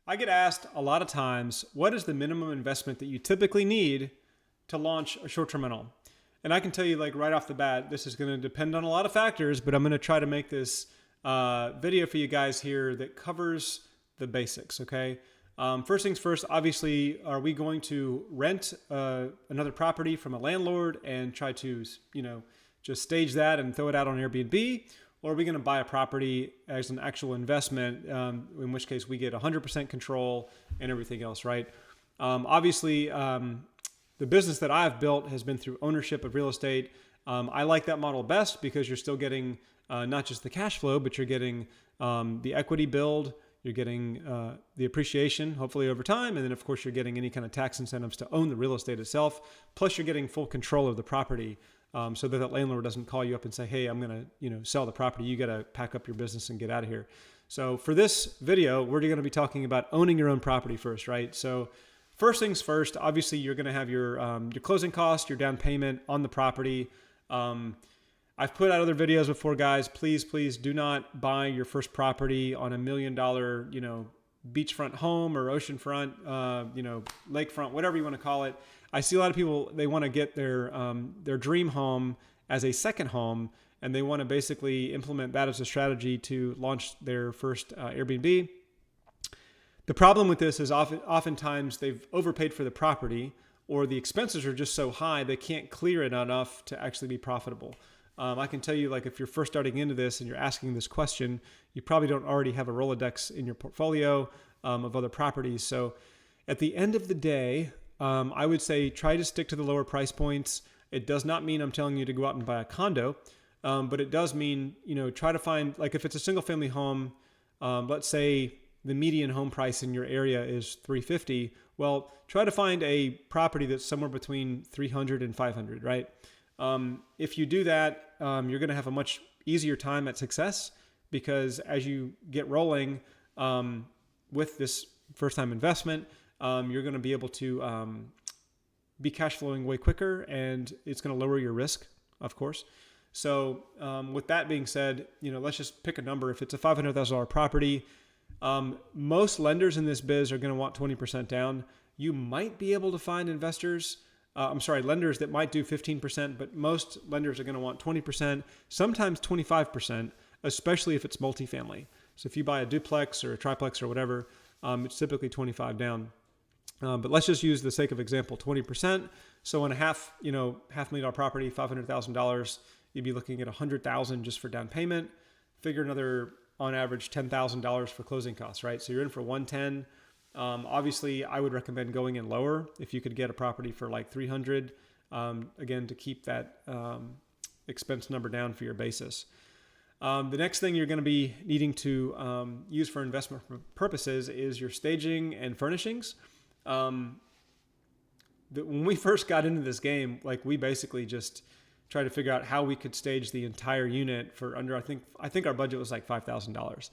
I get asked a lot of times, what is the minimum investment that you typically need to launch a short-term rental? And I can tell you like right off the bat, this is going to depend on a lot of factors, but I'm going to try to make this video for you guys here that covers the basics, okay? First things first, obviously, are we going to rent another property from a landlord and try to, just stage that and throw it out on Airbnb? Or are we going to buy a property as an actual investment, in which case we get 100% control and everything else, right? Obviously, the business that I've built has been through ownership of real estate. I like that model best because you're still getting not just the cash flow, but you're getting the equity build, you're getting the appreciation, hopefully over time, and then of course you're getting any kind of tax incentives to own the real estate itself. Plus you're getting full control of the property. So that landlord doesn't call you up and say, hey, I'm going to, sell the property. You got to pack up your business and get out of here. So for this video, we're going to be talking about owning your own property first, right? So first things first, obviously you're going to have your closing cost, your down payment on the property. I've put out other videos before, guys. Please do not buy your first property on $1 million, beachfront home or oceanfront, lakefront, whatever you want to call it. I see a lot of people, they want to get their dream home as a second home, and they want to basically implement that as a strategy to launch their first Airbnb. The problem with this is oftentimes they've overpaid for the property, or the expenses are just so high they can't clear it enough to actually be profitable. I can tell you, like, if you're first starting into this and you're asking this question, you probably don't already have a Rolodex in your portfolio of other properties. So at the end of the day, I would say try to stick to the lower price points. It does not mean I'm telling you to go out and buy a condo, but it does mean, try to find, like if it's a single family home, let's say the median home price in your area is $350. Well, try to find a property that's somewhere between $300 and $500, right? If you do that, you're going to have a much easier time at success, because as you get rolling with this first time investment, you're going to be able to be cash flowing way quicker, and it's going to lower your risk, of course. So with that being said, let's just pick a number. If it's a $500,000 property, most lenders in this biz are going to want 20% down. You might be able to find lenders that might do 15%, but most lenders are going to want 20%, sometimes 25%, especially if it's multifamily. So if you buy a duplex or a triplex or whatever, it's typically 25 down. But let's just use the sake of example, 20%. So on a $500,000 property, $500,000, you'd be looking at $100,000 just for down payment. Figure another, on average, $10,000 for closing costs, right? So you're in for 110. Obviously, I would recommend going in lower if you could get a property for like 300. Again, to keep that expense number down for your basis. The next thing you're going to be needing to use for investment purposes is your staging and furnishings. When we first got into this game, like we basically just tried to figure out how we could stage the entire unit for under, I think our budget was like $5,000.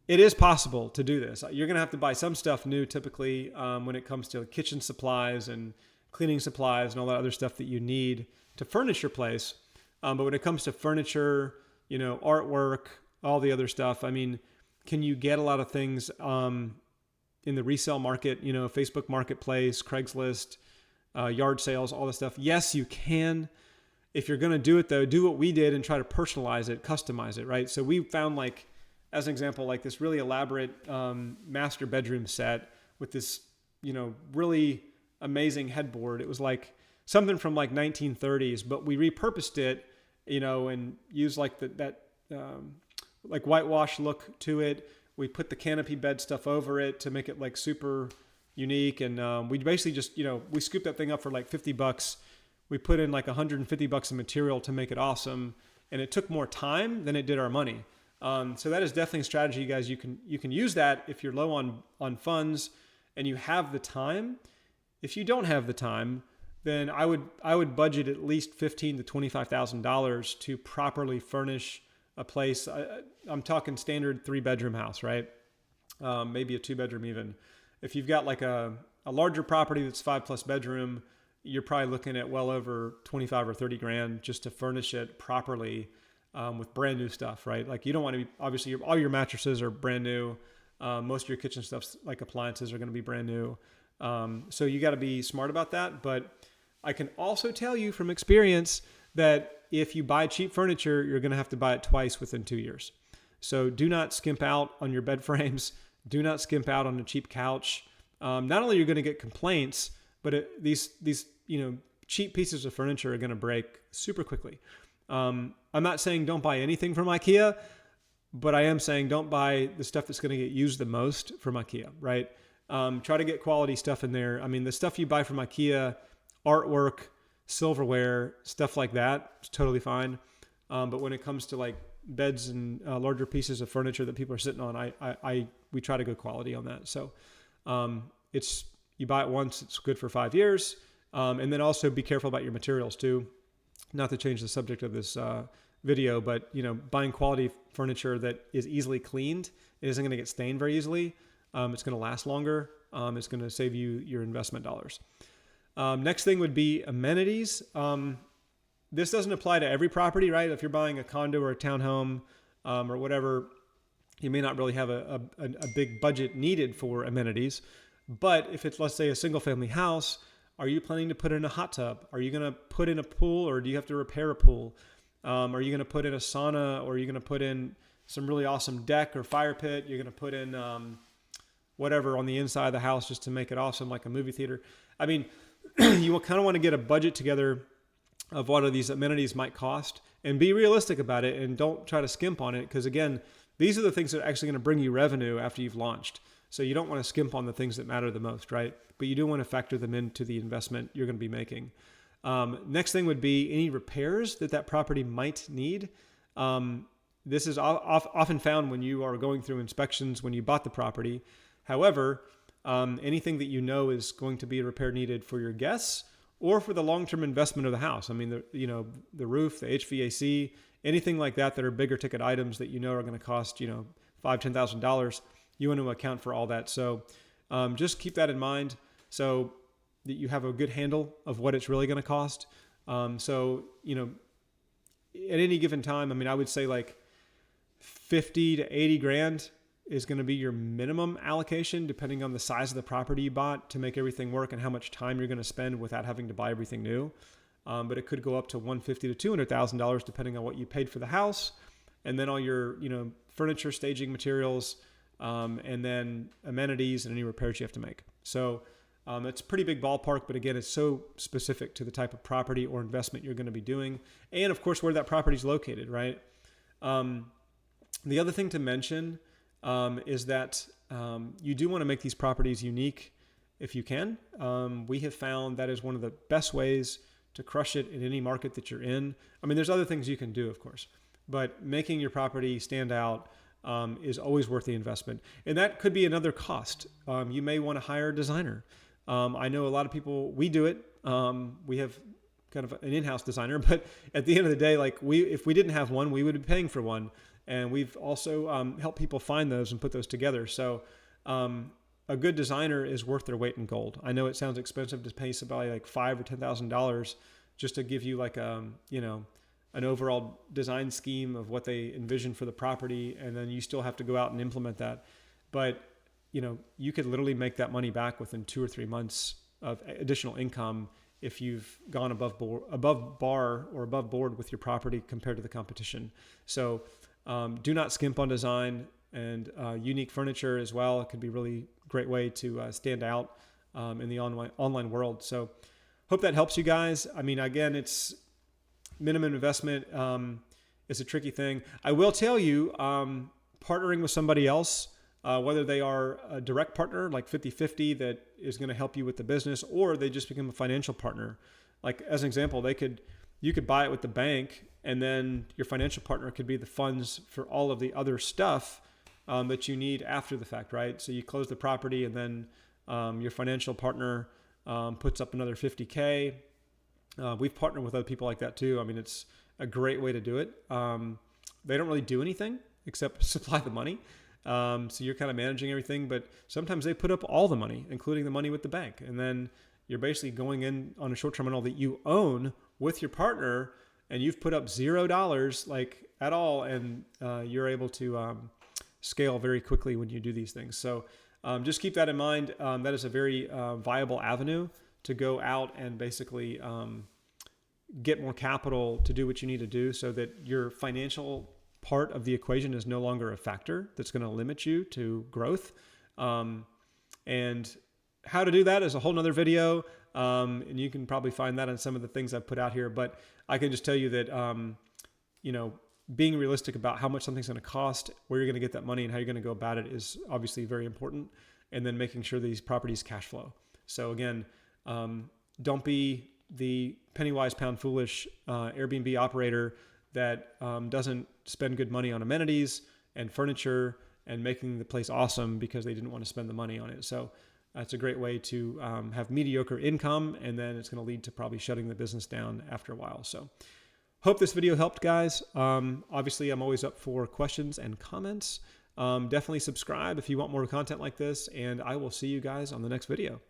It is possible to do this. You're going to have to buy some stuff new typically when it comes to kitchen supplies and cleaning supplies and all that other stuff that you need to furnish your place. But when it comes to furniture, artwork, all the other stuff, I mean, can you get a lot of things in the resale market, Facebook Marketplace, Craigslist, yard sales, all this stuff? Yes, you can. If you're going to do it though, do what we did and try to personalize it, customize it, right? So we found, like, as an example, like this really elaborate master bedroom set with this, really amazing headboard. It was like something from like 1930s, but we repurposed it, and used like that like whitewash look to it. We put the canopy bed stuff over it to make it like super unique. And we basically just, we scooped that thing up for like $50. We put in like $150 of material to make it awesome. And it took more time than it did our money. So that is definitely a strategy, you guys. You can use that if you're low on funds and you have the time. If you don't have the time, then I would budget at least $15,000 to $25,000 to properly furnish a place. I'm talking standard 3-bedroom house, right? Maybe a 2-bedroom even. If you've got like a larger property that's 5+ bedroom, you're probably looking at well over 25 or 30 grand just to furnish it properly with brand new stuff, right? Like you don't want to be, obviously all your mattresses are brand new. Most of your kitchen stuffs, like appliances, are going to be brand new. So you got to be smart about that. But I can also tell you from experience that if you buy cheap furniture, you're going to have to buy it twice within 2 years. So do not skimp out on your bed frames. Do not skimp out on a cheap couch. Not only are you going to get complaints, but these cheap pieces of furniture are going to break super quickly. I'm not saying don't buy anything from IKEA, but I am saying don't buy the stuff that's going to get used the most from IKEA, right? Try to get quality stuff in there. I mean, the stuff you buy from IKEA, artwork, silverware, stuff like that, is totally fine. But when it comes to like beds and larger pieces of furniture that people are sitting on, we try to go quality on that. So you buy it once, it's good for 5 years. And then also be careful about your materials too. Not to change the subject of this video, but buying quality furniture that is easily cleaned, it isn't going to get stained very easily. It's going to last longer. It's going to save you your investment dollars. Next thing would be amenities. This doesn't apply to every property, right? If you're buying a condo or a townhome or whatever, you may not really have a big budget needed for amenities. But if it's, let's say, a single family house, are you planning to put in a hot tub? Are you going to put in a pool, or do you have to repair a pool? Are you going to put in a sauna, or are you going to put in some really awesome deck or fire pit? You're going to put in whatever on the inside of the house just to make it awesome, like a movie theater. I mean, you will kind of want to get a budget together of what these amenities might cost and be realistic about it, and don't try to skimp on it, because again, these are the things that are actually going to bring you revenue after you've launched. So you don't want to skimp on the things that matter the most, right? But you do want to factor them into the investment you're going to be making. Next thing would be any repairs that property might need. This is often found when you are going through inspections when you bought the property. However, anything that is going to be a repair needed for your guests or for the long-term investment of the house. I mean, the roof, the HVAC, anything like that are bigger ticket items that are going to cost $5,000, $10,000. You want to account for all that. So just keep that in mind so that you have a good handle of what it's really going to cost. So at any given time, I mean, I would say like 50 to 80 grand is going to be your minimum allocation, depending on the size of the property you bought, to make everything work and how much time you're going to spend without having to buy everything new. But it could go up to $150,000 to $200,000 depending on what you paid for the house, and then all your furniture, staging materials, and then amenities and any repairs you have to make. So it's a pretty big ballpark, but again, it's so specific to the type of property or investment you're going to be doing, and of course where that property is located, right? The other thing to mention is that you do want to make these properties unique if you can. We have found that is one of the best ways to crush it in any market that you're in. I mean, there's other things you can do, of course, but making your property stand out is always worth the investment. And that could be another cost. You may want to hire a designer. I know a lot of people, we do it. We have kind of an in-house designer, but at the end of the day, if we didn't have one, we would be paying for one. And we've also helped people find those and put those together. So a good designer is worth their weight in gold. I know it sounds expensive to pay somebody like $5,000 or $10,000 just to give you like an overall design scheme of what they envision for the property, and then you still have to go out and implement that. But you could literally make that money back within 2 or 3 months of additional income if you've gone above board with your property compared to the competition. So do not skimp on design, and unique furniture as well. It could be a really great way to stand out in the online world. So hope that helps you guys. I mean, again, it's minimum investment is a tricky thing. I will tell you, partnering with somebody else, whether they are a direct partner, like 50-50, that is going to help you with the business, or they just become a financial partner. Like as an example, you could buy it with the bank, and then your financial partner could be the funds for all of the other stuff that you need after the fact, right? So you close the property, and then your financial partner puts up another $50K. We've partnered with other people like that too. I mean, it's a great way to do it. They don't really do anything except supply the money. So you're kind of managing everything, but sometimes they put up all the money, including the money with the bank. And then you're basically going in on a short-term rental that you own with your partner, and you've put up $0 like at all. And you're able to scale very quickly when you do these things. So just keep that in mind. That is a very viable avenue to go out and basically get more capital to do what you need to do so that your financial part of the equation is no longer a factor that's going to limit you to growth. And how to do that is a whole nother video. And you can probably find that on some of the things I've put out here, but I can just tell you that, being realistic about how much something's going to cost, where you're going to get that money and how you're going to go about it is obviously very important. And then making sure these properties cash flow. So again, don't be the penny wise, pound foolish Airbnb operator that doesn't spend good money on amenities and furniture and making the place awesome because they didn't want to spend the money on it. So that's a great way to have mediocre income, and then it's going to lead to probably shutting the business down after a while. So hope this video helped, guys. Obviously, I'm always up for questions and comments. Definitely subscribe if you want more content like this, and I will see you guys on the next video.